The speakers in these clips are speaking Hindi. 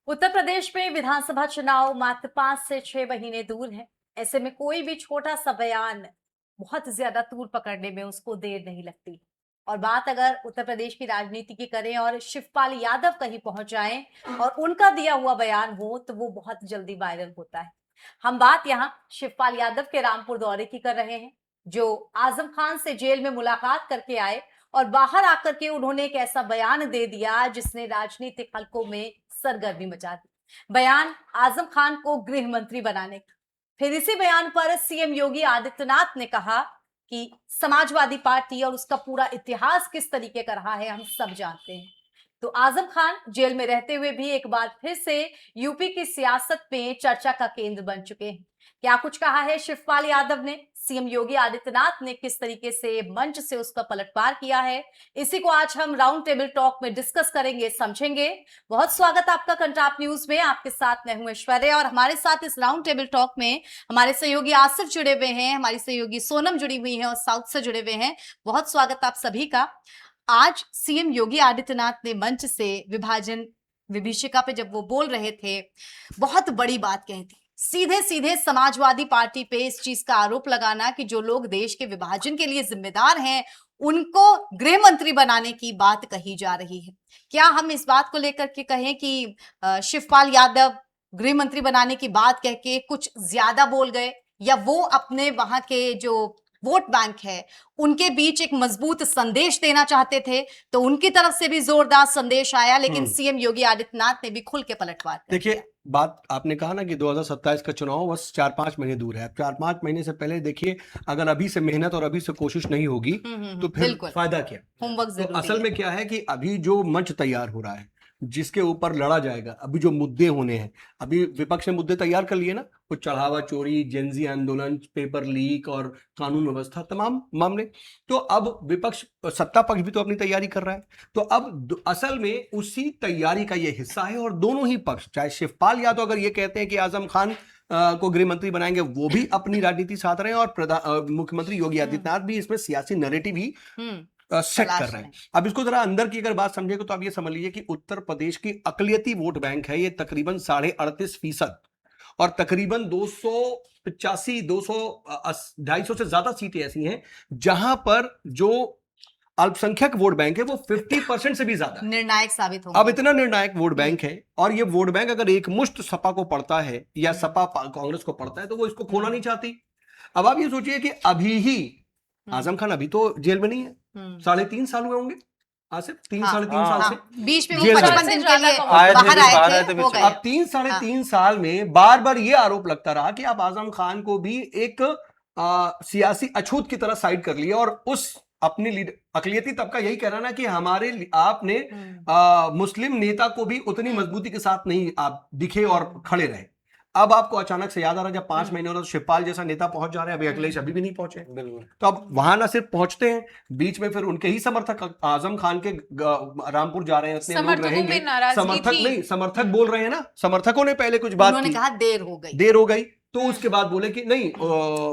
उत्तर प्रदेश में विधानसभा चुनाव मात्र 5 से 6 महीने दूर है। ऐसे में कोई भी छोटा सा बयान बहुत ज्यादा तूल पकड़ने में उसको देर नहीं लगती। और बात अगर उत्तर प्रदेश की राजनीति की करें और शिवपाल यादव कहीं पहुंच जाएं और उनका दिया हुआ बयान हो तो वो बहुत जल्दी वायरल होता है। हम बात यहाँ शिवपाल यादव के रामपुर दौरे की कर रहे हैं, जो आजम खान से जेल में मुलाकात करके आए और बाहर आकर के उन्होंने एक ऐसा बयान दे दिया जिसने राजनीतिक हलकों में सरगर्मी मचा दी। बयान आजम खान को गृह मंत्री बनाने का। फिर इसी बयान पर सीएम योगी आदित्यनाथ ने कहा कि समाजवादी पार्टी और उसका पूरा इतिहास किस तरीके का रहा है हम सब जानते हैं। तो आजम खान जेल में रहते हुए भी एक बार फिर से यूपी की सियासत में चर्चा का केंद्र बन चुके हैं। क्या कुछ कहा है शिवपाल यादव ने, सीएम योगी आदित्यनाथ ने किस तरीके से मंच से उसका पलटवार किया है, इसी को आज हम राउंड टेबल टॉक में डिस्कस करेंगे, समझेंगे। बहुत स्वागत आपका कंट्राप न्यूज में। आपके साथ मैं हूं ऐश्वर्या और हमारे साथ इस राउंड टेबल टॉक में हमारे सहयोगी आसिफ जुड़े हुए हैं, हमारी सहयोगी सोनम जुड़ी हुई है और साउथ से जुड़े हुए हैं। बहुत स्वागत आप सभी का। आज सीएम योगी आदित्यनाथ ने मंच से विभाजन विभीषिका पे जब वो बोल रहे थे, बहुत बड़ी बात कही थी। सीधे सीधे समाजवादी पार्टी पे इस चीज का आरोप लगाना कि जो लोग देश के विभाजन के लिए जिम्मेदार हैं उनको गृह मंत्री बनाने की बात कही जा रही है। क्या हम इस बात को लेकर के कहें कि शिवपाल यादव गृह मंत्री बनाने की बात कह के कुछ ज्यादा बोल गए, या वो अपने वहां के जो वोट बैंक है उनके बीच एक मजबूत संदेश देना चाहते थे, तो उनकी तरफ से भी जोरदार संदेश आया, लेकिन सीएम योगी आदित्यनाथ ने भी खुल के पलटवार कर देखिए, दिया। बात आपने कहा ना कि 2027 का चुनाव बस 4-5 महीने दूर है। 4-5 महीने से पहले देखिए, अगर अभी से मेहनत और अभी से कोशिश नहीं होगी तो फिर फायदा क्या। होमवर्क तो असल में क्या है कि अभी जो मंच तैयार हो रहा है, जिसके ऊपर लड़ा जाएगा, अभी जो मुद्दे होने हैं, अभी विपक्ष ने मुद्दे तैयार कर लिए ना, कुछ चढ़ावा चोरी, जेनजी आंदोलन, पेपर लीक और कानून व्यवस्था, तमाम मामले। तो अब विपक्ष, सत्ता पक्ष भी तो अपनी तैयारी कर रहा है। तो अब असल में उसी तैयारी का ये हिस्सा है और दोनों ही पक्ष, चाहे शिवपाल यादव अगर ये कहते हैं कि आजम खान को गृह मंत्री बनाएंगे, वो भी अपनी राजनीति साध रहे हैं, और मुख्यमंत्री योगी आदित्यनाथ भी इसमें सियासी नैरेटिव ही सेट कर रहे हैं। अब इसको जरा अंदर की अगर बात समझेगा तो आप ये समझ लीजिए कि उत्तर प्रदेश की अकलियती वोट बैंक है ये तकरीबन 38.5%, और तकरीबन 285 250 से ज्यादा सीटें ऐसी हैं जहां पर जो अल्पसंख्यक वोट बैंक है वो 50% से भी ज्यादा निर्णायक साबित होगा। अब इतना निर्णायक वोट बैंक है, और ये वोट बैंक अगर एक मुश्त सपा को पड़ता है या सपा कांग्रेस को पड़ता है तो वो इसको खोना नहीं चाहती। अब आप ये सोचिए कि अभी ही आजम खान अभी तो जेल में नहीं है, 3.5 साल हुए होंगे, आसिफ 3-3.5 साल से बीच में वो जेल में 55 दिन के लिए बाहर आए थे, हो गए। अब 3-3.5 साल में बार बार ये आरोप लगता रहा कि आप आजम खान को भी एक सियासी अछूत की तरह साइड कर लिया, और उस अपनी लीडर अकलियती तबका यही कह रहा ना कि हमारे आपने मुस्लिम नेता को भी उतनी मजबूती के साथ नहीं आप दिखे और खड़े रहे। अब आपको अचानक से याद आ रहा, जब 5 महीने हो रहे तो शिवपाल जैसा नेता पहुंच जा रहे हैं, अभी अखिलेश अभी भी नहीं पहुंचे। तो अब वहां ना सिर्फ पहुंचते हैं, बीच में फिर उनके ही समर्थक आजम खान के रामपुर जा रहे हैं, इतने लोग रहेंगे, समर्थक बोल रहे हैं ना, समर्थकों ने पहले कुछ बात की, कहा देर हो गई, तो उसके बाद बोले कि नहीं,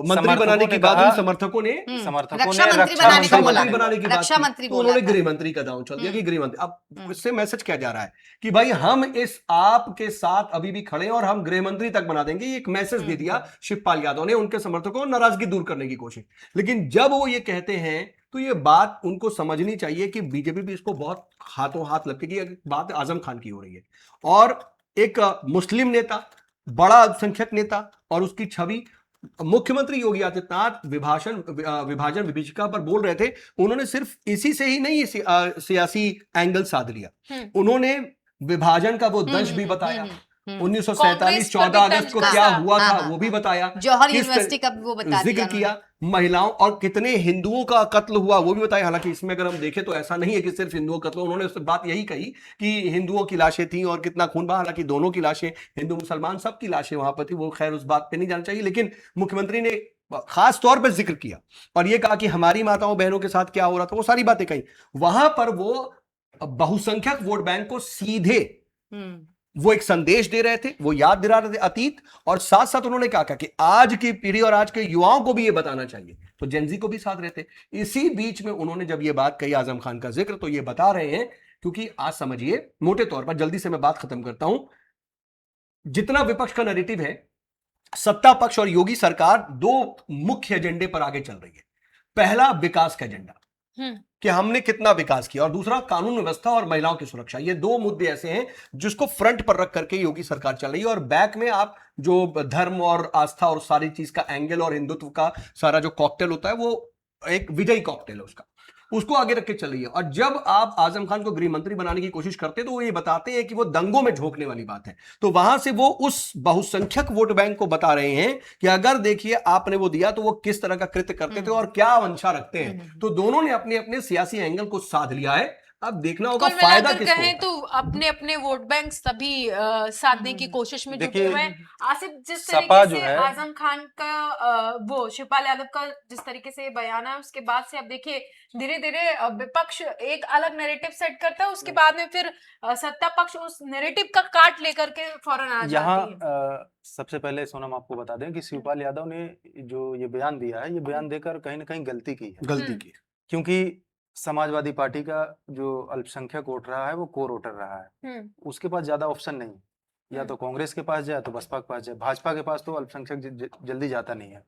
मंत्री बनाने की बात हुई, समर्थकों ने रक्षा मंत्री बनाने का बोला, रक्षा मंत्री बोला, उन्होंने गृह मंत्री का दांव चल दिया कि गृह मंत्री। अब इससे मैसेज क्या जा रहा है कि भाई हम इस आपके साथ अभी भी खड़े हैं और हम गृह मंत्री तक बना देंगे। एक मैसेज दे दिया शिवपाल यादव ने, उनके समर्थकों को नाराजगी दूर करने की कोशिश। लेकिन जब वो ये कहते हैं तो ये बात उनको समझनी चाहिए कि बीजेपी भी इसको बहुत हाथों हाथ लगती है कि बात आजम खान की हो रही है, और एक मुस्लिम नेता, बड़ा अल्पसंख्यक नेता, और उसकी छवि। मुख्यमंत्री योगी आदित्यनाथ विभाजन विभीषिका पर बोल रहे थे, उन्होंने सिर्फ इसी से ही नहीं सियासी एंगल साध लिया, उन्होंने विभाजन का वो दंश भी बताया, 1947 14 अगस्त को क्या हुआ था वो भी बताया, जौहर यूनिवर्सिटी का वो बता जिक्र किया, महिलाओं और कितने हिंदुओं का कत्ल हुआ वो भी बताया। हालांकि इसमें अगर हम देखें तो ऐसा नहीं है कि सिर्फ हिंदुओं का कत्ल, उन्होंने उस बात यही कही कि हिंदुओं की लाशें थी और कितना खून बहा, हालांकि दोनों की लाशें, हिंदू मुसलमान सबकी लाशें वहां पर थी, वो खैर उस बात पे नहीं जाना चाहिए। लेकिन मुख्यमंत्री ने खास तौर पर जिक्र किया और ये कहा कि हमारी माताओं बहनों के साथ क्या हो रहा था, वो सारी बातें कही। वहां पर वो बहुसंख्यक वोट बैंक को सीधे वो एक संदेश दे रहे थे, वो याद दिला रहे थे अतीत, और साथ साथ उन्होंने कहा कि आज की पीढ़ी और आज के युवाओं को भी ये बताना चाहिए, तो जेनजी को भी साथ रहते। इसी बीच में उन्होंने जब ये बात कही आजम खान का जिक्र, तो ये बता रहे हैं, क्योंकि आज समझिए मोटे तौर पर, जल्दी से मैं बात खत्म करता हूं, जितना विपक्ष का नैरेटिव है, सत्ता पक्ष और योगी सरकार दो मुख्य एजेंडे पर आगे चल रही है। पहला, विकास का एजेंडा कि हमने कितना विकास किया, और दूसरा, कानून व्यवस्था और महिलाओं की सुरक्षा। ये दो मुद्दे ऐसे हैं जिसको फ्रंट पर रख करके योगी सरकार चल रही है, और बैक में आप जो धर्म और आस्था और सारी चीज का एंगल और हिंदुत्व का सारा जो कॉकटेल होता है, वो एक विजयी कॉकटेल है उसका, उसको आगे रख के चल रही है। और जब आप आजम खान को गृह मंत्री बनाने की कोशिश करते हैं तो वो ये बताते हैं कि वो दंगों में झोंकने वाली बात है, तो वहां से वो उस बहुसंख्यक वोट बैंक को बता रहे हैं कि अगर देखिए आपने वो दिया तो वो किस तरह का कृत्य करते थे और क्या मंशा रखते हैं। तो दोनों ने अपने अपने सियासी एंगल को साध लिया है। अब देखना होगा कुल फायदा मिलाकर किसको कहें होता तो अपने अपने वोट बैंक सभी साधने की कोशिश में जुटे देखिए, हुए हैं। आसिफ, जिस सपा तरीके जो से है आजम खान का वो शिवपाल यादव का जिस तरीके से बयान है, उसके बाद से अब देखिए धीरे धीरे विपक्ष एक अलग नैरेटिव सेट करता है, उसके बाद में फिर सत्ता पक्ष उस नैरेटिव का काट लेकर के फौरन आ यहाँ जाती है। सबसे पहले सोनम आपको बता दें कि शिवपाल यादव ने जो ये बयान दिया है, ये बयान देकर कहीं ना कहीं गलती की है, गलती की। क्योंकि समाजवादी पार्टी का जो अल्पसंख्यक वोट रहा है वो कोर वोटर रहा है, उसके पास ज्यादा ऑप्शन नहीं, या तो कांग्रेस के पास जाए तो बसपा के पास जाए, भाजपा के पास तो अल्पसंख्यक जल्दी जाता नहीं है।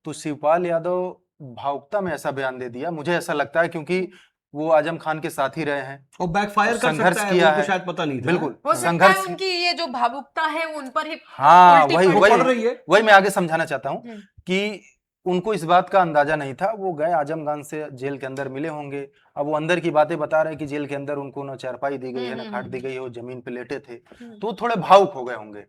तो शिवपाल यादव भावुकता में ऐसा बयान दे दिया, मुझे ऐसा लगता है, क्योंकि वो आजम खान के साथ ही रहे हैं और बैकफायर कर संघर्ष सकता है, किया उनको है, शायद पता नहीं था। बिल्कुल हो सकता है संघर्ष, उनकी ये जो भावुकता है वो उन पर ही हाँ उल्टी वही पड़ पड़ वही रही है। वही मैं आगे समझाना चाहता हूँ कि उनको इस बात का अंदाजा नहीं था। वो गए आजमगढ़ से जेल के अंदर मिले होंगे, अब वो अंदर की बातें बता रहे हैं कि जेल के अंदर उनको न चारपाई दी गई है, न खाट दी गई है, वो जमीन पे लेटे थे, तो वो थोड़े भावुक हो गए होंगे।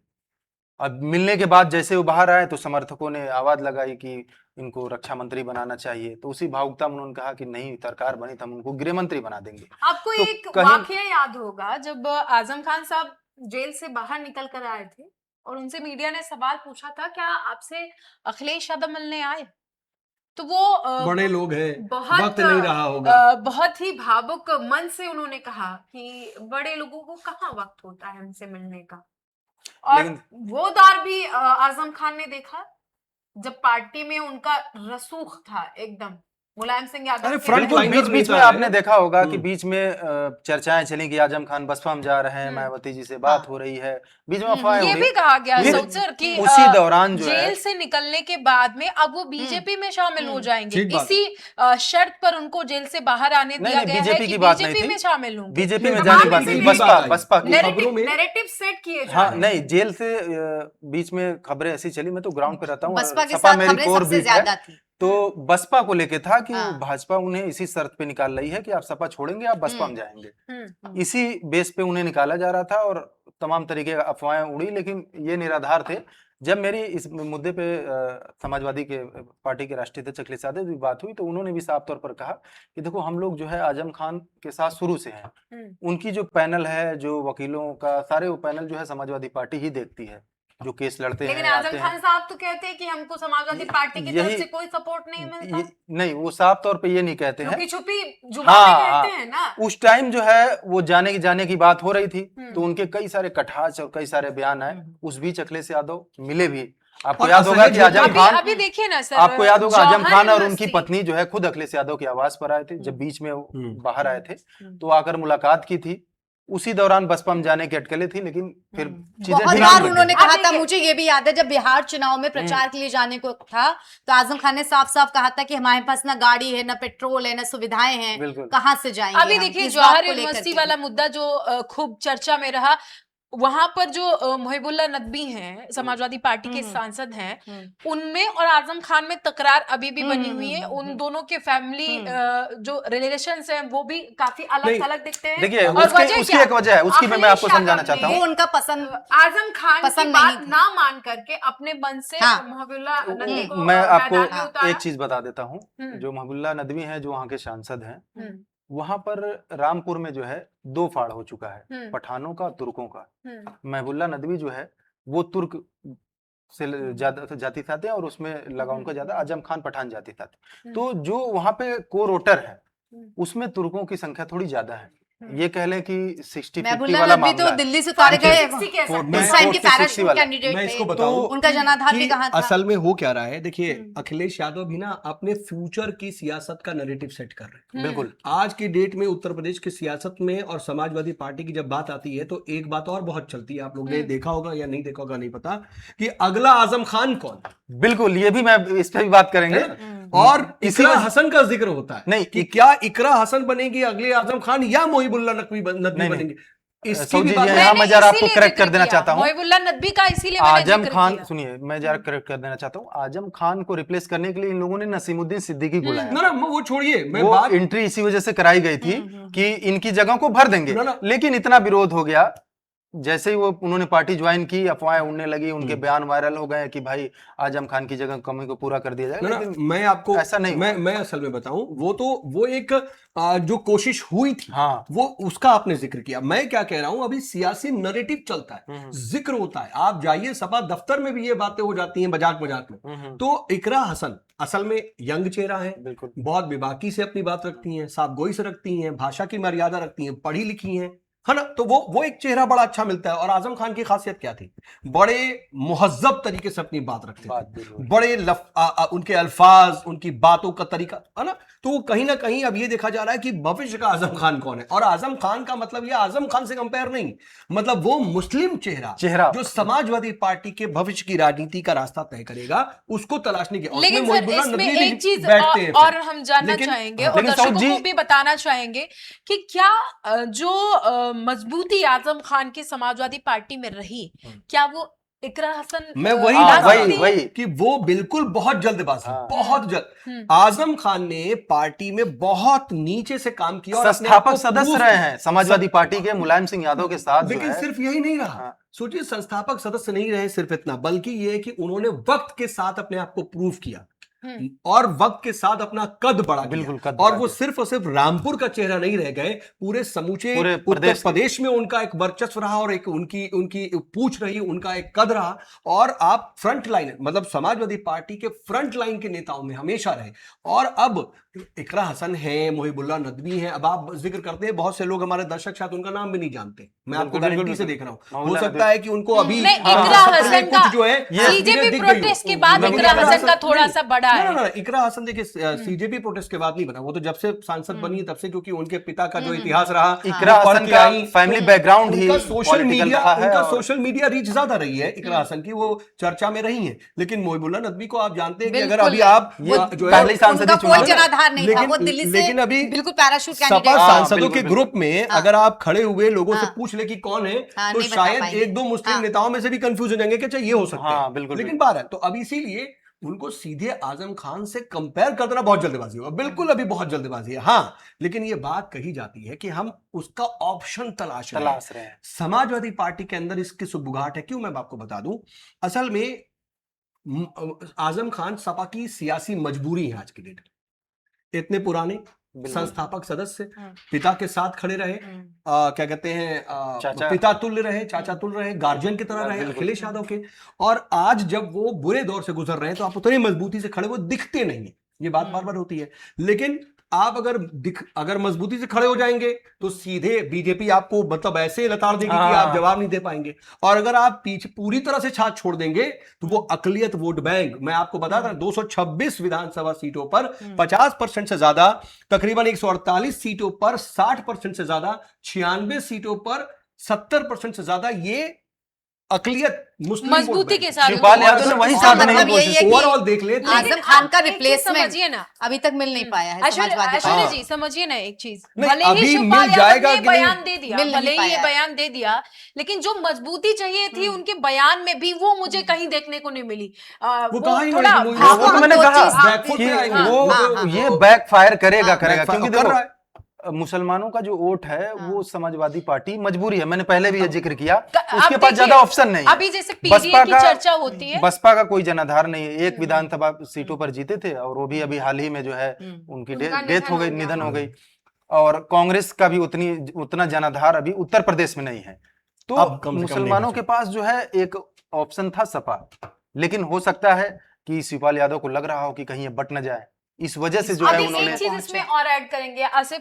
अब मिलने के बाद जैसे वो बाहर आए तो समर्थकों ने आवाज लगाई कि इनको रक्षा मंत्री बनाना चाहिए, तो उसी भावुकता में उन्होंने कहा कि नहीं, सरकार बनी तो हम उनको गृह मंत्री बना देंगे। आपको तो एक कहीं- वाकया याद होगा जब आजम खान साहब जेल से बाहर निकल कर आए थे और उनसे मीडिया ने सवाल पूछा था, क्या आपसे अखिलेश यादव मिलने आए? तो वो बड़े लोग हैं, बहुत वक्त नहीं रहा होगा। बहुत ही भावुक मन से उन्होंने कहा कि बड़े लोगों को कहाँ वक्त होता है हमसे मिलने का। और लेकिन वो दौर भी आजम खान ने देखा जब पार्टी में उनका रसूख था एकदम मुलायम सिंह यादव अरे के फ्रंट लिए। बिल्कुल लाइनर बीच बीच में नेता है। आपने देखा होगा कि बीच में चर्चाएं चली कि आजम खान बसपा में जा रहे हैं, मायावती जी से बात हो रही है, बीच में अफवाहें ये उड़ी। भी कहा गया फिर सर कि उसी दौरान जो है जेल से निकलने के बाद में अब वो बीजेपी में शामिल हो जाएंगे, ठीक बात। इसी शर्त पर उनको जेल से बाहर आने नहीं, दिया नहीं, गया है बीजेपी कि की बात नहीं बीजेपी थी। में शामिल होंगे। बीजेपी में नहीं, जाने की बात बात नहीं नहीं, थी, बसपा बात आई। बसपा की खबरों में- नैरेटिव सेट किए जा हाँ रहे हैं। नहीं, जेल से बीच में खबरें ऐसी चली, मैं तो ग्राउंड पे रहता हूँ, बसपा के सपा साथ मेरी खबरें कोर सबसे बीट है, ज्यादा थी। तो बसपा को लेके था कि हाँ। भाजपा उन्हें इसी शर्त पे निकाल रही है कि आप सपा छोड़ेंगे, आप बसपा में जाएंगे, इसी बेस पे उन्हें निकाला जा रहा था और तमाम तरीके की अफवाहें उड़ी, लेकिन ये निराधार थे। जब मेरी इस मुद्दे पे समाजवादी के पार्टी के राष्ट्रीय अध्यक्ष अखिलेश यादव से बात हुई तो उन्होंने भी साफ तौर पर कहा कि देखो हम लोग जो है आजम खान के साथ शुरू से हैं, उनकी जो पैनल है, जो वकीलों का सारे वो पैनल जो है समाजवादी पार्टी ही देखती है, जो केस लड़ते लेकिन हैं, आजम आते खान हैं। साहब तो कहते हैं कि हमको समाजवादी पार्टी की तरफ यही- से कोई सपोर्ट नहीं मिलता, नहीं, वो साफ तौर पे ये नहीं कहते हैं, लुकी छुपी जुबान में कहते हैं ना। उस टाइम जो है वो जाने की बात हो रही थी, तो उनके कई सारे कटाक्ष और कई सारे बयान आए, उस बीच अखिलेश यादव मिले भी। आपको और याद होगा कि असहज आजम होते खान, अभी देखिए ना सर, आपको याद होगा आजम जौहर खान और उनकी यूनिवर्सिटी- पत्नी जो है खुद अखिलेश यादव की आवाज पर आए थे, जब बीच में वो बाहर आए थे तो आकर मुलाकात की थी। उसी दौरान बसपा में जाने की अटकलें थी, लेकिन फिर चीजें बहुत ढील बार गई। उन्होंने अब कहा था, देखिए- मुझे ये भी याद है जब बिहार चुनाव में प्रचार के लिए जाने को था तो आजम खान ने साफ साफ कहा था कि हमारे पास ना गाड़ी है, ना पेट्रोल है, ना सुविधाएं हैं, बिल्कुल। कहाँ से जाएंगे अभी हम? देखिए इस बात जौहर को लेकर यूनिवर्सिटी के। वाला मुद्दा जो खूब चर्चा में रहा, वहां पर जो मुहिबुल्लाह नदवी हैं, समाजवादी पार्टी के सांसद हैं, उनमें और आजम खान में तकरार अभी भी बनी हुई है। उन दोनों के फैमिली जो रिलेशंस हैं वो भी काफी अलग नहीं, अलग दिखते हैं। देखिए और उसकी क्या? एक वजह है, उसकी मैं आपको अखिलेश समझाना यादव चाहता ने हूँ। वो उनका पसंद आजम खान की पसंद बात नहीं थी। ना मान करके अपने मन से हाँ। मुहिबुल्लाह नदवी को मैं मैदान में आपको उतारा। एक चीज बता देता हूँ, जो मुहिबुल्लाह नदवी हैं, जो वहाँ के सांसद हैं, वहां पर रामपुर में जो है 2 फाड़ हो चुका है, पठानों का, तुर्कों का। महबुल्लाह नदवी जो है वो तुर्क से ज्यादा जाति से आते हैं और उसमें लगा उनका ज्यादा, आजम खान पठान जाति से आते हैं। तो जो वहां पे कोर वोटर है उसमें तुर्कों की संख्या थोड़ी ज्यादा है, ये कह लें कि 60-50 महबूबा वाला नकवी तो मामला है। दिल्ली से उतारे गए किसी के साथ मैं उस टाइम के 40-60 पैराशूट वाला। कैंडिडेट मैं इसको थे बताऊं उनका जनाधार भी कि कहाँ था असल में हो क्या रहा है। देखिए, हम्म। अखिलेश यादव भी ना अपने फ्यूचर की सियासत का नैरेटिव सेट कर रहे हैं। बिल्कुल। आज की डेट में उत्तर प्रदेश की सियासत में और समाजवादी पार्टी की जब बात आती है तो एक बात और बहुत चलती है, आप लोग ने देखा होगा या नहीं देखा होगा नहीं पता, कि अगला आजम खान कौन है। बिल्कुल, ये भी मैं इस पे भी बात करेंगे। और इसी इकरा वजह- हसन का जिक्र होता है नहीं, कि क्या इकरा हसन बनेगी अगले आजम खान या मोहिबुल्लाह नकवी नहीं, बनेंगे। इसकी सऊदी भी जी, बात यहाँ मैं जरा आपको इसीलिए करेक्ट जिक्र कर देना किया, चाहता हूँ। मोहिबुल्लाह नदवी का इसीलिए मैंने आजम जिक्र खान, किया। सुनिए, मैं जरा करेक्ट कर देना चाहता हूँ। आजम खान को रिप्लेस करने के लिए इन लोगों ने नसीमुद्दीन सिद्दीकी बुलाया। ना वो छोड़िए, मैं वो बात एंट्री इसी वजह से कराई गई थी कि इनकी जगह को भर देंगे, ना। लेकिन इतना विरोध हो गया। जैसे ही वो उन्होंने पार्टी ज्वाइन की, अफवाहें उड़ने लगी, उनके बयान वायरल हो गए कि भाई आजम खान की जगह कमी को पूरा कर दिया जाएगा। ना लेकिन मैं आपको ऐसा नहीं मैं असल में बताऊं, वो एक जो कोशिश हुई थी, हाँ, वो उसका आपने जिक्र किया। मैं क्या कह रहा हूं, अभी सियासी नैरेटिव चलता है, जिक्र होता है। आप जाइए सपा दफ्तर में भी ये बातें हो जाती हैं मजाक मजाक में। तो इकरा हसन असल में यंग चेहरा है, बिल्कुल। बहुत बेबाकी से अपनी बात रखती हैं, साफगोई से रखती हैं, भाषा की मर्यादा रखती हैं, पढ़ी लिखी हैं, है ना। तो वो एक चेहरा बड़ा अच्छा मिलता है। और आजम खान की खासियत क्या थी, बड़े मुहज्जब तरीके से अपनी बात रखते थे, बड़े उनके अल्फाज, उनकी बातों का तरीका, है ना। तो कहीं ना कहीं अब ये देखा जा रहा है कि भविष्य का आजम खान कौन है। और आजम खान का मतलब ये आजम खान से कंपेयर नहीं, मतलब वो मुस्लिम चेहरा जो समाजवादी पार्टी के भविष्य की राजनीति का रास्ता तय करेगा, उसको तलाशने की। लेकिन सर इसमें एक चीज और हम जानना चाहेंगे और लेकिन दर्शकों जी- को भी बताना चाहेंगे कि क्या जो मजबूती आजम खान की समाजवादी पार्टी में रही, क्या वो इकरा हसन मैं वही ला बता सकती रहा है? हूं कि वो बिल्कुल बहुत जल्दबाजी, हाँ। बहुत जल्द। आजम खान ने पार्टी में बहुत नीचे से काम किया और अपने आप को संस्थापक सदस्य proof रहे किया। हैं समाजवादी पार्टी के, मुलायम सिंह यादव के साथ जो लेकिन है। सिर्फ यही नहीं रहा, हाँ। सोचिए, संस्थापक सदस्य नहीं रहे सिर्फ इतना, बल्कि ये है कि उन्होंने वक्त के साथ अपने आप को प्रूव किया और वक्त के साथ अपना कद बढ़ा बिल्कुल, किया। कद और बढ़ा वो किया। सिर्फ और सिर्फ रामपुर का चेहरा नहीं रह गए, पूरे समूचे पूरे उत्तर प्रदेश में उनका एक वर्चस्व रहा और एक उनकी पूछ रही, उनका एक कद रहा। और आप फ्रंट लाइन, मतलब समाजवादी पार्टी के फ्रंट लाइन के नेताओं में हमेशा रहे। और अब इकरा हसन है, मोहिबुल्लाह नदवी है, अब आप जिक्र करते हैं, बहुत से लोग हमारे दर्शक शायद उनका नाम भी नहीं जानते, मैं आपको बिल्कुल, गारंटी से बिल्कुल। देख रहा हूं। हो सकता है कि उनको अभी नहीं, हाँ, इकरा सबके लिए हसन का कुछ जो है सीजेपी दिख गई हो। प्रोटेस्ट के बाद लेकिन इकरा हसन का थोड़ा नहीं, सा बड़ा है। ना, इकरा हसन देखिए सीजेपी प्रोटेस्ट के बाद नहीं बना, वो तो जब से सांसद बनी है तब से, क्योंकि उनके पिता का जो इतिहास रहा, इकरा वो पढ़ हसन के का आई, फैमिली बैकग्राउंड ही उनका सोशल पॉलिटिकल मीडिया, रहा है उनका और- सोशल मीडिया रीच ज्यादा रही है इकरा हसन की, वो चर्चा में रही है। लेकिन मोहिबुल्लाह नदवी को आप जानते हैं कि अगर बिल्कुल। अभी आप ये जो है पहले सांसद उनका ही चुनाव कोई जनाधार नहीं था, लेकिन- वो दिल्ली से लेकिन अभी बिल्कुल पैराशूट सपा कैंडिडेट सांसदों बिल्कुल, के बिल्कुल। ग्रुप में अगर आप खड़े हुए लोगों से पूछ ले कि कौन है, हाँ, तो नहीं बता शायद पाएंगे। एक दो मुस्लिम हाँ। नेताओं में से भी कंफ्यूज हो जाएंगे कि अच्छा ये हो सकता हाँ, है। बिल्कुल, लेकिन बिल्कुल। बात है, तो अब इसीलिए उनको सीधे आजम खान से कंपेयर कर देना बहुत जल्दबाजी होगा, बिल्कुल अभी बहुत जल्दबाजी है। हाँ, लेकिन ये बात कही जाती है कि हम उसका ऑप्शन तलाश रहे हैं। समाजवादी पार्टी के अंदर इसकी सुबुगाहट है। क्यों, मैं आपको बता दूं, असल में आजम खान सपा की सियासी मजबूरी है आज की डेट में। इतने पुराने संस्थापक सदस्य, पिता के साथ खड़े रहे, क्या कहते हैं, पिता तुल्य रहे, चाचा तुल्य रहे, गार्जियन की तरह रहे अखिलेश यादव के। और आज जब वो बुरे दौर से गुजर रहे हैं तो आप उतनी मजबूती से खड़े, वो दिखते नहीं है, ये बात बार बार होती है। लेकिन आप अगर मजबूती से खड़े हो जाएंगे तो सीधे बीजेपी आपको मतलब ऐसे लताड़ देगी कि आप जवाब नहीं दे पाएंगे। और अगर आप पीछे पूरी तरह से छाछ छोड़ देंगे तो वो अकलियत वोट बैंक, मैं आपको बता रहा, 226 विधानसभा सीटों पर 50% से ज्यादा, तकरीबन 148 सीटों पर 60% से ज्यादा, 96 सीटों पर 70% से ज्यादा, ये अकलियत मुस्लिम मजबूती के साथ शिवपाल यादव ने वही साधने की कोशिश की। ओवरऑल देख ले तो आजम खान का एक चीज रिप्लेसमेंट समझिए ना, अभी तक मिल नहीं पाया है समाजवादी ऐश्वर्या हाँ। जी समझिए ना एक चीज, नहीं, भले अभी ही मिल शिवपाल जाएगा यादव ने कि नहीं? बयान दे दिया, मिल नहीं भले ही ये पाया है। बयान दे दिया, लेकिन जो मजबूती चाहिए थी उनके बयान में भी वो मुझे कहीं देखने को नहीं मिली। वो कहाँ ही थोड़ा मिलेगी, भाव- वो तो मैंने दो कहा चीज- बैकफुट कि पे आएंगे। वो ये बैकफायर करेगा बैकफायर क्योंकि कर रहा है। देखो, मुसलमानों का जो वोट है वो समाजवादी पार्टी मजबूरी है। मैंने पहले भी ये जिक्र किया, आप उसके पास देखिए, ज्यादा ऑप्शन नहीं है। अभी जैसे पीडीए की चर्चा होती है, बसपा का कोई जनाधार नहीं है। एक विधानसभा सीटों पर जीते थे और वो भी अभी हाल ही में जो है उनकी उनका डेथ हो गई, निधन हो निधन हो गई। और कांग्रेस का भी उतना जनाधार अभी उत्तर प्रदेश में नहीं है। तो अब कम से कम मुसलमानों नहीं के पास जो है एक ऑप्शन था सपा, लेकिन हो सकता है कि शिवपाल यादव को लग रहा हो कि कहीं ये बट न जाए, इस वजह से जो है अभी उन्होंने एक चीज इसमें और ऐड करेंगे आसिफ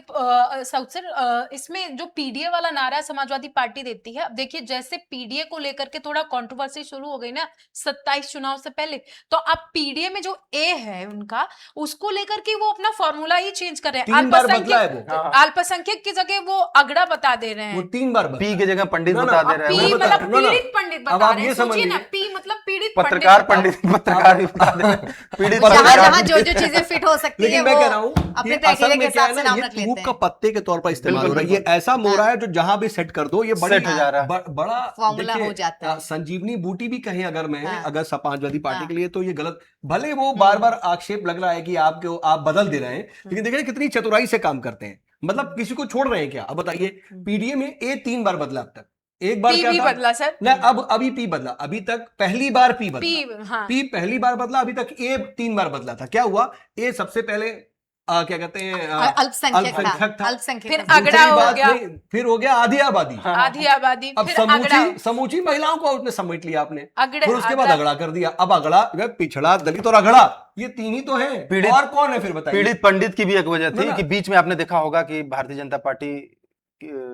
साउथ सर, इसमें जो पीडीए वाला नारा समाजवादी पार्टी देती है, अब देखिए जैसे पीडीए को लेकर के थोड़ा कंट्रोवर्सी शुरू हो गई ना 27 चुनाव से पहले, तो अब पीडीए में जो ए है उनका, उसको लेकर के वो अपना फॉर्मूला ही चेंज कर रहे हैं। 3 बार बदला है वो। हाँ। अल्पसंख्यक की जगह वो अगड़ा बता दे रहे वो हैं, 3 बार बदला। पी की जगह पंडित ना, ना, बता दे रहे मैं पी हैं बता मतलब रहा हूं, ना, ना। पीड़ित पंडित अब बता आप रहे ये हैं, समझ सोचिए ना, लीजिए। पी मतलब पीड़ित पत्रकार पंडित पंडित पत्रकार भी बता दे रहे हैं, पीड़ित जहां पत्रकार जहां जो जो चीजें फिट हो सकती है लेकिन मैं वो कह रहा हूँ अपने ये तहसील असल के में क्या हिसाब है से ना, नाम ये रख लेते धूप का हैं। पत्ते के तौर पर इस्तेमाल हो बिल्कुल, रहा है। ये ऐसा मोरा है जो जहां भी सेट कर दो ये बड़ी सेट हो जा रहा है। बड़ा फॉर्मूला देखिए, हो जाता है। संजीवनी बूटी भी कहें अगर मैं हाँ। अगर समाजवादी पार्टी हाँ। के लिए, तो ये गलत, भले वो बार बार आक्षेप लग रहा है कि आप बदल दे रहे हैं, लेकिन देखिए कितनी चतुराई से काम करते हैं। मतलब किसी को छोड़ रहे हैं क्या? अब बताइए, पीडीए में ए 3 बार बदला अब तक, एक बार पी क्या भी था? बदला सर, ना अब अभी पी बदला, अभी तक पहली बार पी बदला, पी हाँ पी पहली बार बदला, अभी तक ए 3 बार बदला था। क्या हुआ? ए सबसे पहले क्या कहते हैं अल्पसंख्यक अल्पसंख्यक था। अल्पसंख्यक फिर था। अगड़ा दूसरी हो बात गया, नहीं, फिर हो गया आधी आबादी। आधी आबादी, अब फिर अगड़ा, समूची महिलाओं को उसने समेट लिया आपने, अगड़े, फिर उसके बाद अगड़ा कर दिया। अब अगड़ा, पिछड़ा, दलित और अगड़ा, ये 3 ही तो है। पीड़ित- और कौन है फिर बताइए? पीड़ित पंडित की भी एक वजह ना, थी ना। कि बीच में आपने देखा होगा कि भारतीय जनता पार्टी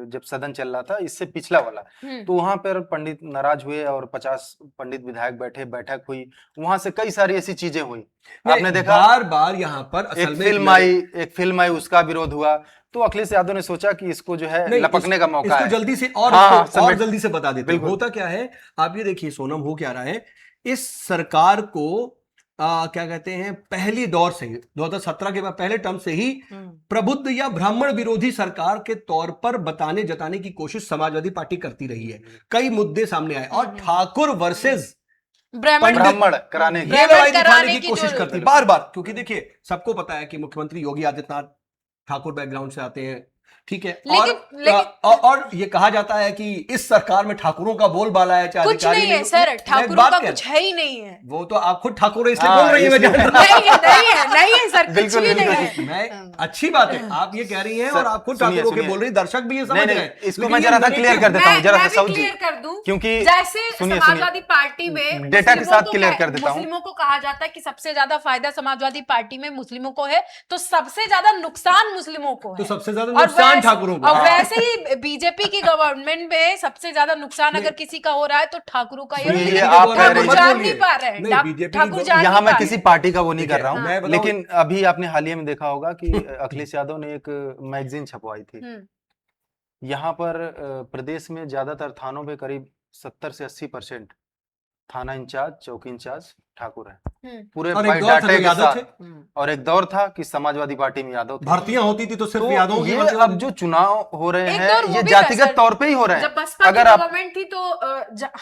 जब सदन चल रहा था इससे पिछला वाला, तो वहां पर पंडित नाराज हुए और 50 पंडित विधायक बैठे, बैठक हुई, वहां से कई सारी ऐसी चीजें हुई। आपने देखा बार बार यहाँ पर असल एक में फिल्म आई उसका विरोध हुआ, तो अखिलेश यादव ने सोचा कि इसको जो है नहीं, लपकने का मौका इसको है। जल्दी से और हाँ, इसको और समेट- जल्दी से बता देते हैं। बिल्कुल। होता क्या है, आप ये देखिए सोनम, हो क्या रहा है, इस सरकार को क्या कहते हैं, पहली दौर से 2017 के बाद पहले टर्म से ही प्रबुद्ध या ब्राह्मण विरोधी सरकार के तौर पर बताने जताने की कोशिश समाजवादी पार्टी करती रही है। कई मुद्दे सामने आए और ठाकुर वर्सेस ब्राह्मण कराने की ये लड़ाई कराने दिखाने की की कोशिश जो- करती बार बार, क्योंकि देखिए सबको पता है कि मुख्यमंत्री योगी आदित्यनाथ ठाकुर बैकग्राउंड से आते हैं, ठीक है। और ये कहा जाता है कि इस सरकार में ठाकुरों का बोलबाला है, चाहे कुछ अधिकारी नहीं है हो। सर, मैं ठाकुरों बात का कह- कुछ है ही नहीं है। वो तो आप खुद ठाकुर है इसलिए हाँ, बोल रही है, मैं जान रहा नहीं है, नहीं है सर, कुछ बिल्कुल, भी नहीं बिल्कुल। है। हूं। मैं अच्छी बात है आप ये कह रही हैं सर, और आप खुद सुनिए, ठाकुरों के सुनिए। बोल रही, दर्शक भी ये समझ नहीं, रहे नहीं, हैं। इसको लेकिन मैं ये जरा सा narrative- क्लियर कर देता हूँ, जरा सा मैं भी साउथ जी, क्लियर कर दूं, क्योंकि जैसे सुनिए, समाजवादी पार्टी में डेटा के मुस्लिमों साथ को क्लियर कह- कर देता हूं। मुस्लिमों को कहा जाता है कि सबसे ज्यादा फायदा समाजवादी पार्टी में मुस्लिमों को है, तो सबसे ज्यादा नुकसान मुस्लिमों को है। तो सबसे ज्यादा और नुकसान वैसे- ठाकुरों को। और वैसे ही बीजेपी की गवर्नमेंट में सबसे ज्यादा नुकसान अगर किसी का हो रहा है तो ठाकुरों का ही हो रहा है। सुनिए, लेकिन आप कह रहे ठाकुर हैं- जान नहीं पा रहे हैं, नहीं, बीजेपी की ठाकुर जान यहाँ नहीं मैं पा किसी रहे हैं। पार्टी का वो नहीं कर रहा मैं हूँ, बताऊं- लेकिन अभी आपने हालिया में देखा होगा कि अखिलेश यादव ने एक मैगजीन छपवाई थी। यहाँ पर प्रदेश में ज्यादातर थानों पे करीब 70 से 80% थाना इंचार्ज, चौकी इंचार्ज ठाकुर है, पूरे और एक दौर था बायोडाटा जो के यादव साथ। थे। और एक दौर था कि समाजवादी पार्टी में यादव थे। भर्तियां होती थी तो सिर्फ तो यादव ये अब जो चुनाव हो रहे एक हैं दौर वो ये भी था, जातिगत सर। तौर पे ही हो रहे हैं। जब बसपा की अगर आप गवर्नमेंट थी तो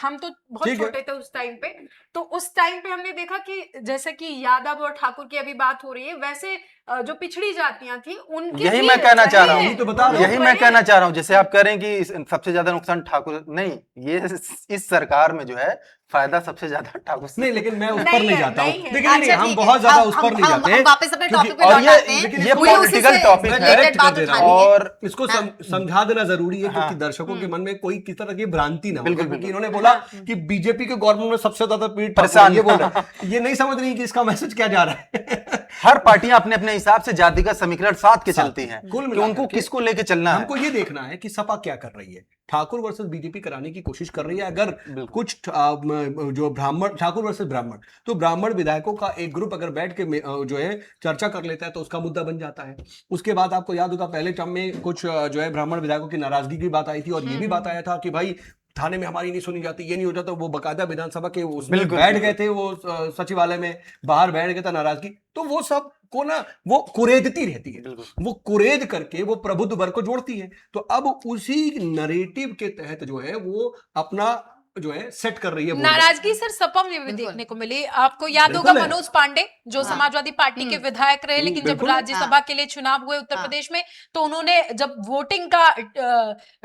हम तो बहुत ठीक है। छोटे थे उस टाइम पे, तो उस टाइम पे हमने देखा कि जैसे कि यादव और ठाकुर की अभी बात हो रही है, वैसे जो पिछड़ी जातियां थी उनके यही भी मैं कहना चाह रहा रहे हूँ, हैं। तो बता रहा हूँ। यही मैं कहना चाह रहा हूँ। जैसे आप कह रहे हैं कि सबसे ज्यादा नुकसान ठाकुर, नहीं, ये इस सरकार में जो है फायदा सबसे ज्यादा ठाकुर से। नहीं, लेकिन मैं उस नहीं पर नहीं है, जाता हूँ। नहीं है। देखिए नहीं, अच्छा, हम ठीक है। बहुत ज्यादा हम- उस पर नहीं हम- जाते हम हैं, वापस अपने क्योंकि- टॉपिक पे और लौट आते हैं। लेकिन ये मुझे उसी पॉलिटिकल से टॉपिक है। related बात दे रहा उठानी हूँ। है। और इसको हाँ। समझा देना जरूरी है, क्योंकि हाँ। दर्शकों के मन में कोई किसी तरह की भ्रांति ना हो। बिल्कुल, क्योंकि बिल्कुल। इन्होंने बोला कि बीजेपी के गवर्नमेंट में सबसे ज्यादा पीड़ित परेशान। ये बोल रहे हैं। ये नहीं समझ रही कि इसका मैसेज क्या जा रहा है। हर पार्टियां अपने अपने हिसाब से जातिगत समीकरण साथ के चलती हैं कुल कि मिलाकर उनको के किसको लेके चलना है। हमको ये देखना है कि सपा क्या कर रही है, ठाकुर वर्सेस बीजेपी कराने की कोशिश कर रही है। अगर कुछ जो ब्राह्मण, ठाकुर वर्सेस ब्राह्मण, तो ब्राह्मण विधायकों का एक ग्रुप अगर बैठ के जो है चर्चा कर लेता है तो उसका मुद्दा बन जाता है। उसके बाद आपको याद होगा पहले टर्म में कुछ जो है ब्राह्मण विधायकों की नाराजगी की बात आई थी, और ये भी बात आया था कि भाई थाने में हमारी नहीं सुनी जाती, ये नहीं हो जाता। वो बकायदा विधानसभा के उसमें बिल्कुल, बैठ बिल्कुल। गए थे, वो सचिवालय में बाहर बैठ गए था नाराजगी। तो वो सब को ना वो कुरेदती रहती है, बिल्कुल। वो कुरेद करके वो प्रबुद्ध वर्ग को जोड़ती है। तो अब उसी नरेटिव के तहत जो है वो अपना जो है सेट कर रही है बोलने। नाराजगी सर सपा में भी बिल्कुल। देखने को मिली। आपको याद बिल्कुल होगा है। मनोज पांडे जो हाँ। समाजवादी पार्टी के विधायक रहे, लेकिन जब बिल्कुल है। राज्यसभा के लिए चुनाव हुए उत्तर हाँ। प्रदेश में, तो उन्होंने जब वोटिंग का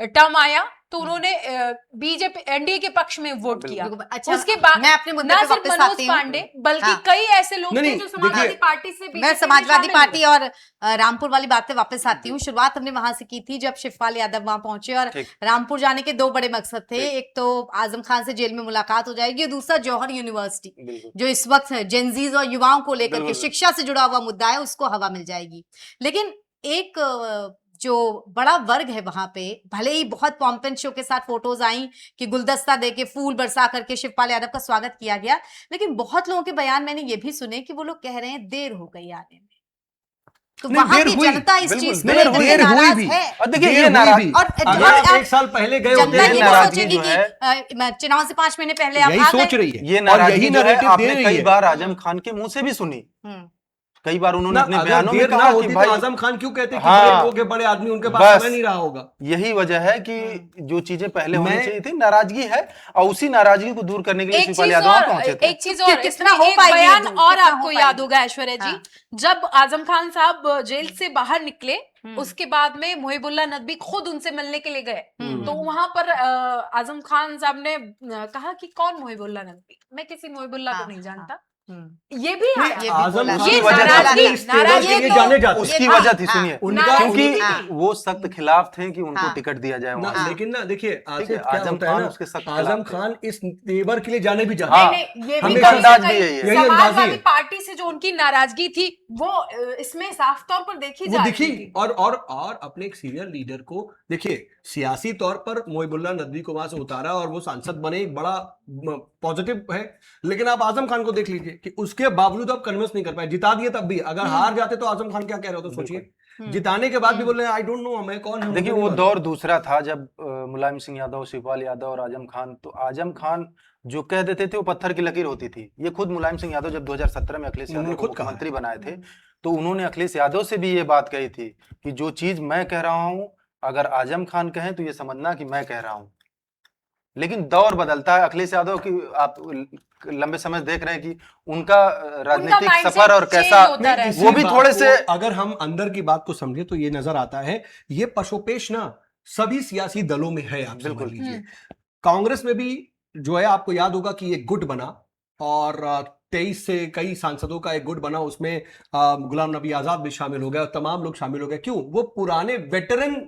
टर्म आया तो उन्होंने बीजेपी एनडीए के पक्ष में वोट किया। अच्छा, उसके बाद मैं अपने मुद्दे ना पे सिर्फ वापस मनोज आती हूँ। पांडे बल्कि हाँ। कई ऐसे लोग नहीं, थे नहीं, जो समाजवादी देखिए, पार्टी से मैं बीजेपी में समाजवादी शामिल पार्टी हुए। और रामपुर वाली बात पे वापस आती हूँ। शुरुआत हमने वहां से की थी जब शिवपाल यादव वहां पहुंचे, और ठीक। रामपुर जाने के 2 बड़े मकसद थे। ठीक। एक तो आजम खान से जेल में मुलाकात हो जाएगी, और दूसरा जौहर यूनिवर्सिटी बिल्कुल जो इस वक्त जेंजीज और युवाओं को लेकर के बिल्कुल। शिक्षा से जुड़ा हुआ मुद्दा है, उसको हवा मिल जाएगी। लेकिन एक जो बड़ा वर्ग है वहां पे, भले ही बहुत पॉम्प एंड शो के साथ फोटोज आई कि गुलदस्ता देके फूल बरसा करके शिवपाल यादव का स्वागत किया गया, लेकिन बहुत लोगों के बयान मैंने ये भी सुने कि वो लोग कह रहे हैं देर हो गई आने में। तो नहीं, वहां देर की हुई, जनता इस बिल्कुल, चीज को देर लेकर हुई, के देर हुई नाराज भी। है। और देखिए देर ये हुई नाराज भी। और अगर और आप आप- 1 साल पहले गए जनता होते ये ये नहीं नाराजगी सोचेगी जो कि है, चुनाव से 5 महीने पहले आप यही आ सोच गए। रही है ये और नाराजगी यही जो है नैरेटिव दे आपने रही कई है बार आजम खान के मुंह से भी सुनी। हम्म। कई बार उन्होंने ना। अपने अगर बयानों में देर ना कहा कि होती तो भाई आजम खान क्यों कहते कि हाँ, बड़े लोग हैं, बड़े आदमी, उनके पास बस समय नहीं रहा होगा। यही वजह है कि जो चीजें पहले होनी मैं- चाहिए थी, नाराजगी है, और उसी नाराजगी को दूर करने के लिए एक शिवपाल चीज यादव वहां और पहुंचे थे। एक चीज और कितना इसमें हो एक पाएगी ये बयान दूर, और कितना हो आपको पाएगी? याद होगा ऐश्वर्या जी, हाँ। जब आजम खान साहब जेल से बाहर निकले, हम्म। उसके बाद में मुहिबुल्लाह नदवी खुद उनसे मिलने के लिए गए, हम्म। तो वहां पर आजम खान साहब ने कहा कि कौन मुहिबुल्लाह नदवी, मैं किसी मुहिबुल्लाह हाँ, को नहीं जानता। हम्म। ये भी नहीं, आया। ये भी आजम बोला। खान ये अपने नाराजगी- इस तेवर के नाराजगी लिए तो- जाने जाते उसकी थे। हाँ, वजह थी, हाँ, सुनिए, उनका नाराजगी क्योंकि भी थी। वो सख्त खिलाफ थे कि उनको हाँ। टिकट दिया जाए ना, वहां से। लेकिन ना देखिए ठीक है, आसिफ क्या आजम होता है खान ना, उसके सख्त आजम खिलाफ थे। खान इस तेवर के लिए जाने भी जाते हाँ, नहीं, नहीं, ये भी हमेशा कहीं अंदाज ना भी कहीं यही है। यही अंदाज समाजवादी है। पार्टी से जो उनकी नाराजगी थी वो इसमें साफ तौर पर देखी वो जा दिखी। रही थी। और अपने एक सीनियर लीडर को देखिए, सियासी तौर पर मुहिबुल्लाह नदवी को वहां से उतारा और वो सांसद बने, एक बड़ा पॉजिटिव है। लेकिन आप आजम खान को देख लीजिए कि उसके बावजूद आप कन्विंस नहीं कर पाए। जिता दिए तब भी, अगर हार जाते तो आजम खान क्या कह रहे हो, तो सोचिए। जिताने के बाद भी बोल रहे हैं आई डोंट नो, मैं कौन हूं। देखिए वो दौर दूसरा था जब मुलायम सिंह यादव, शिवपाल यादव और आजम खान, तो आजम खान जो कह देते थे वो पत्थर की लकीर होती थी। ये खुद मुलायम सिंह यादव जब 2017 में अखिलेश यादव उन्होंने को खुद कहा है। मुख्यमंत्री बनाए थे, तो उन्होंने अखिलेश यादव से भी ये बात कही थी कि जो चीज मैं कह रहा हूं, अगर आजम खान कहें तो ये समझना कि मैं कह रहा हूं। लेकिन दौर बदलता है। अखिलेश यादव की आप लंबे समय से देख रहे हैं कि उनका राजनीतिक mindset सफर और change कैसा, होता रहता है। इसी वो भी बात थोड़े को से अगर हम अंदर की बात को समझे तो ये नजर आता है, ये पशोपेश ना सभी सियासी दलों में है। आप समझ बिल्कुल। लीजिए, कांग्रेस में भी जो है, आपको याद होगा कि एक गुट बना और 23 से कई सांसदों का एक गुट बना, उसमें गुलाम नबी आजाद भी शामिल हो गया और तमाम लोग शामिल हो गए। क्यों? वो पुराने वेटरन,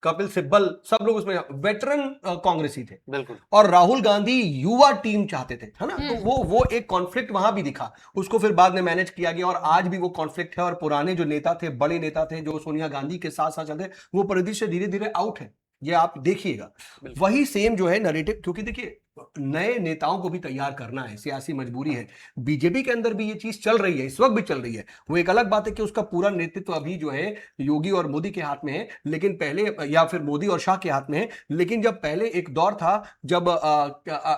कपिल सिब्बल, सब लोग उसमें वेटरन कांग्रेसी थे। बिल्कुल। और राहुल गांधी युवा टीम चाहते थे, है ना। तो वो एक कॉन्फ्लिक्ट वहां भी दिखा, उसको फिर बाद में मैनेज किया गया और आज भी वो कॉन्फ्लिक्ट है। और पुराने जो नेता थे, बड़े नेता थे, जो सोनिया गांधी के साथ साथ चलते, वो परिदृश्य धीरे धीरे आउट है। ये आप देखिएगा। वही सेम जो है नैरेटिव, क्योंकि देखिए नए नेताओं को भी तैयार करना है, सियासी मजबूरी है। बीजेपी के अंदर भी ये चीज चल रही है, इस वक्त भी चल रही है। वो एक अलग बात है कि उसका पूरा नेतृत्व अभी जो है योगी और मोदी के हाथ में है, लेकिन पहले, या फिर मोदी और शाह के हाथ में है। लेकिन जब पहले एक दौर था जब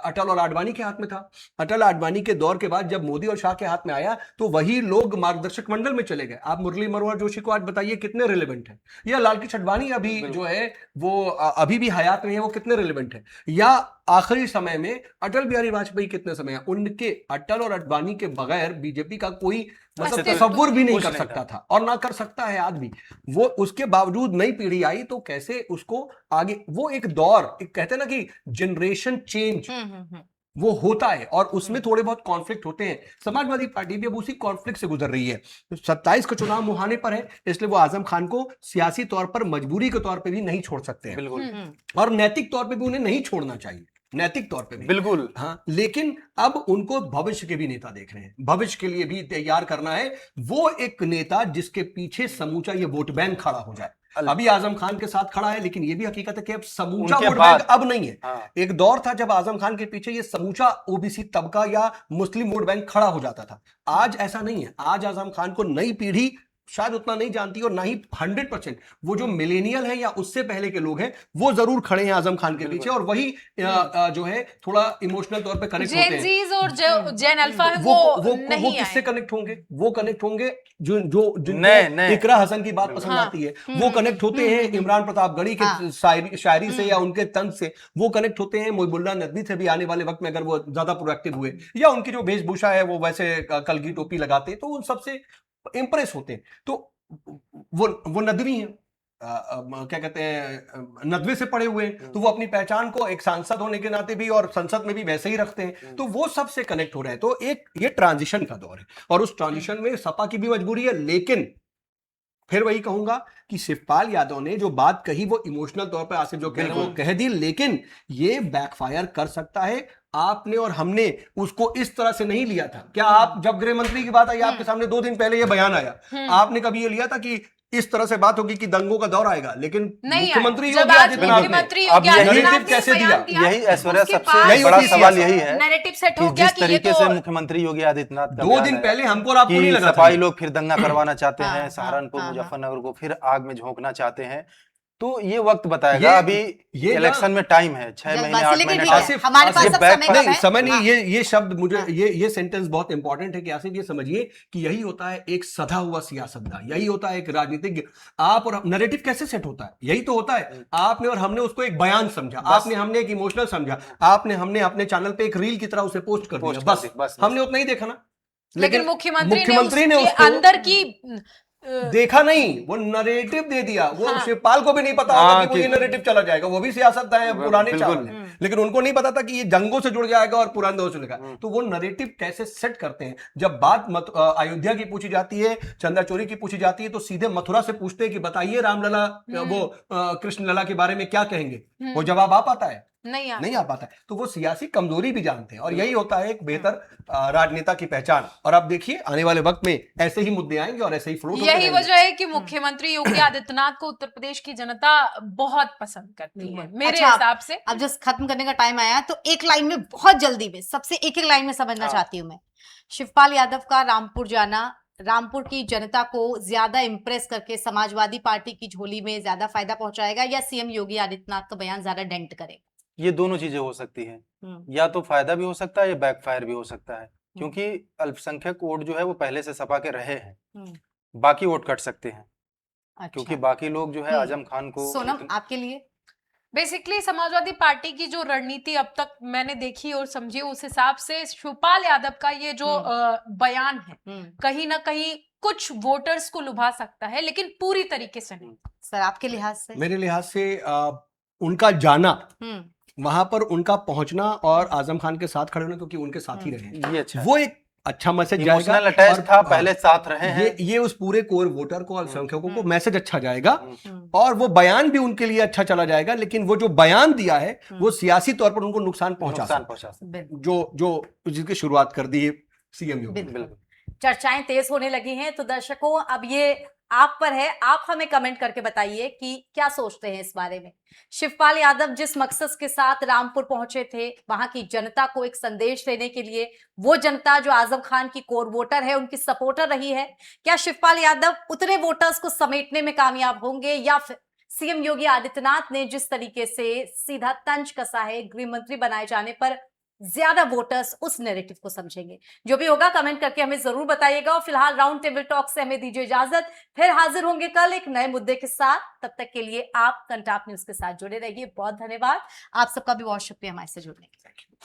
अटल और आडवाणी के हाथ में था, अटल आडवाणी के दौर के बाद जब मोदी और शाह के हाथ में आया तो वही लोग मार्गदर्शक मंडल में चले गए। आप मुरली मनोहर जोशी को आज बताइए कितने रिलेवेंट है, या लालकृष्ण आडवाणी अभी जो है वो अभी भी हयात में है, वो कितने रिलेवेंट है, या आखिरी समय में अटल बिहारी वाजपेयी कितने समय है। उनके, अटल और आडवाणी के बगैर बीजेपी का कोई मतलब तसव्वुर भी नहीं कुछ कर नहीं सकता था और ना कर सकता है आज भी। वो उसके बावजूद नई पीढ़ी आई तो कैसे उसको आगे, वो एक दौर, एक कहते हैं ना कि जनरेशन चेंज, वो होता है और उसमें थोड़े बहुत कॉन्फ्लिक्ट होते हैं। समाजवादी पार्टी भी अब उसी कॉन्फ्लिक्ट से गुजर रही है। 27 का चुनाव मुहाने पर है, इसलिए वो आजम खान को सियासी तौर पर मजबूरी के तौर पर भी नहीं छोड़ सकते हैं, बिल्कुल और नैतिक तौर पे भी उन्हें नहीं छोड़ना चाहिए, नैतिक तौर पे भी। बिल्कुल। हाँ, लेकिन अब उनको भविष्य के भी नेता देख रहे हैं, भविष्य के लिए भी तैयार करना है। वो एक नेता जिसके पीछे समूचा ये वोट बैंक खड़ा हो जाए। अभी आजम खान के साथ खड़ा है, लेकिन ये भी हकीकत है कि अब समूचा उनके वोट बाद- बैंक अब नहीं है। हाँ। एक दौर था जब आजम खान के पीछे ये समूचा ओबीसी तबका या मुस्लिम वोट बैंक खड़ा हो जाता था। आज ऐसा नहीं है। आज आजम खान को नई पीढ़ी शायद उतना नहीं जानती, और ना ही 100% वो जो मिलेनियल है या उससे पहले के लोग हैं वो जरूर खड़े हैं आजम खान के पीछे, और वही जो है थोड़ा इमोशनल तौर पे कनेक्ट होते हैं। जेनजीज और जो जेन अल्फा है वो नहीं किससे आए। कनेक्ट होंगे? वो कनेक्ट होंगे जो नए- जिनको इकरा हसन की बात पसंद हाँ। आती है। वो कनेक्ट होते हैं इमरान प्रतापगढ़ी के शायरी से या उनके तंज से। वो कनेक्ट होते हैं मुहिबुल्लाह नदवी से भी, आने वाले वक्त में अगर वो ज्यादा प्रोएक्टिव हुए, या उनकी जो वेशभूषा है वो वैसे कलगी टोपी लगाते हैं, तो उन सबसे इंप्रेस होते हैं। तो वो नदवी हैं, क्या कहते हैं नदवे से पड़े हुए हैं, तो वो अपनी पहचान को एक सांसद होने के नाते भी और संसद में भी वैसे ही रखते हैं, तो वो सबसे कनेक्ट हो रहे हैं। तो एक ये ट्रांजिशन का दौर है और उस ट्रांजिशन में सपा की भी मजबूरी है, लेकिन फिर वही कहूंगा कि शिवपाल यादव ने जो बात कही वो इमोशनल तौर पर आसिफ जो कह रहे हैं वो कह दी, लेकिन ये बैकफायर कर सकता है। आपने और हमने उसको इस तरह से नहीं लिया था। क्या आप जब गृह मंत्री की बात आई आपके सामने 2 दिन पहले ये बयान आया, आपने कभी ये लिया था कि इस तरह से बात होगी कि दंगों का दौर आएगा? लेकिन नहीं मुख्यमंत्री जब योगी आज आदित्यनाथ ने मुख्यमंत्री अब योगी यही आदित्यनाथ narrative ने कैसे बयान दिया? दिया, यही ऐश्वर्या उसके सबसे बाद यही बड़ा होती सवाल सियासत। यही है नैरेटिव सेट कि हो गया जिस कि ये तरीके तो से मुख्यमंत्री योगी आदित्यनाथ का 2 बयान दिन आया पहले हमको और आपको नहीं कि लगा था सपाई ये। लोग फिर दंगा करवाना चाहते हाँ, हैं, हाँ, सहारनपुर हाँ, हाँ। मुजफ्फरनगर को फिर आग में झोंकना चाहते हैं, तो ये वक्त बताएगा। ये- अभी ये ना- इलेक्शन में टाइम है, 6 महीने जल्दबाजी, 8 लेकिन महीने ठीक टाइम है, आसिफ, हमारे पास आसिफ, अब बैक समय फैक्ट कम नहीं है। समय नहीं, हाँ, ये शब्द मुझे हाँ। ये सेंटेंस बहुत इंपॉर्टेंट है कि आसिफ ये समझिए कि यही होता है एक सधा हुआ सियासतदान, यही होता है एक राजनीतिज्ञ। आप और नैरेटिव कैसे सेट होता है, यही तो होता है। आपने और हमने उसको एक बयान समझा, आपने हमने एक इमोशनल समझा, आपने हमने अपने चैनल पे एक रील की तरह उसे पोस्ट कर पोस्ट दिया, कर बस दी, बस। हमने उतना ही देखा ना। लेकिन मुख्यमंत्री मुख्यमंत्री ने ने उसके उसको अंदर की देखा नहीं, वो नरेटिव दे दिया। वो हाँ। शिवपाल को भी नहीं पता होगा हाँ, कि वो ये नरेटिव चला जाएगा, वो भी सियासतदान है, पुराने बिल्कुल। चावल हैं, लेकिन उनको नहीं पता था कि ये जंगों से जुड़ जाएगा और पुराने दौर से जुड़ेगा। तो वो नरेटिव कैसे सेट करते हैं। जब बात अयोध्या की पूछी जाती है, चंदा चोरी की पूछी जाती है, तो सीधे मथुरा से पूछते हैं कि बताइए रामलला वो कृष्ण लला के बारे में क्या कहेंगे, वो जवाब आ पाता है? नहीं आ पाता है। तो वो सियासी कमजोरी भी जानते हैं और यही होता है एक बेहतर राजनेता की पहचान। और अब देखिए आने वाले वक्त में ऐसे ही मुद्दे आएंगे और ऐसे ही फ्लोट होते यही रहेंगे। वजह है कि मुख्यमंत्री योगी आदित्यनाथ को उत्तर प्रदेश की जनता बहुत पसंद करती है मेरे अच्छा, हिसाब से। अब जब खत्म करने का टाइम आया तो एक लाइन में बहुत जल्दी में सबसे एक लाइन में समझना चाहती हूँ मैं, शिवपाल यादव का रामपुर जाना रामपुर की जनता को ज्यादा इंप्रेस करके समाजवादी पार्टी की झोली में ज्यादा फायदा पहुंचाएगा या सीएम योगी आदित्यनाथ का बयान ज्यादा डेंट करेगा? ये दोनों चीजें हो सकती हैं, या तो फायदा भी हो सकता है या बैकफायर भी हो सकता है, क्योंकि अल्पसंख्यक वोट जो है वो पहले से सपा के रहे हैं, बाकी वोट कट सकते हैं, क्योंकि अच्छा, बाकी लोग जो है आजम खान को सोनम आपके लिए? बेसिकली समाजवादी पार्टी की जो रणनीति अब तक मैंने देखी और समझी उस हिसाब से शिवपाल यादव का ये जो बयान है कहीं ना कहीं कुछ वोटर्स को लुभा सकता है, लेकिन पूरी तरीके से नहीं। सर आपके लिहाज से? मेरे लिहाज से उनका जाना, वहां पर उनका पहुंचना और आजम खान के साथ खड़े होना, क्योंकि उनके साथ ही रहे, ये अच्छा वो एक अच्छा मैसेज जाएगा। इमोशनल अटैच और था, पहले साथ रहे हैं, ये उस पूरे कोर वोटर को, अल्पसंख्यकों को मैसेज अच्छा जाएगा और वो बयान भी उनके लिए अच्छा चला जाएगा। लेकिन वो जो बयान दिया है वो सियासी तौर पर उनको नुकसान पहुंचा सकता है, जो जिसकी शुरुआत कर दी है सीएम योगी। बिल्कुल। चर्चाएं तेज होने लगी हैं, तो दर्शकों अब ये आप पर है, आप हमें कमेंट करके बताइए कि क्या सोचते हैं इस बारे में। शिवपाल यादव जिस मकसद के साथ रामपुर पहुंचे थे, वहां की जनता को एक संदेश देने के लिए, वो जनता जो आजम खान की कोर वोटर है, उनकी सपोर्टर रही है, क्या शिवपाल यादव उतने वोटर्स को समेटने में कामयाब होंगे या फिर सीएम योगी आदित्यनाथ ने जिस तरीके से सीधा तंज कसा है गृह मंत्री बनाए जाने पर, ज्यादा वोटर्स उस नैरेटिव को समझेंगे? जो भी होगा कमेंट करके हमें जरूर बताइएगा। और फिलहाल राउंड टेबल टॉक से हमें दीजिए इजाजत, फिर हाजिर होंगे कल एक नए मुद्दे के साथ। तब तक के लिए आप कंटाप न्यूज के साथ जुड़े रहिए। बहुत धन्यवाद, आप सबका भी बहुत शुक्रिया हमारे से जुड़ने के लिए।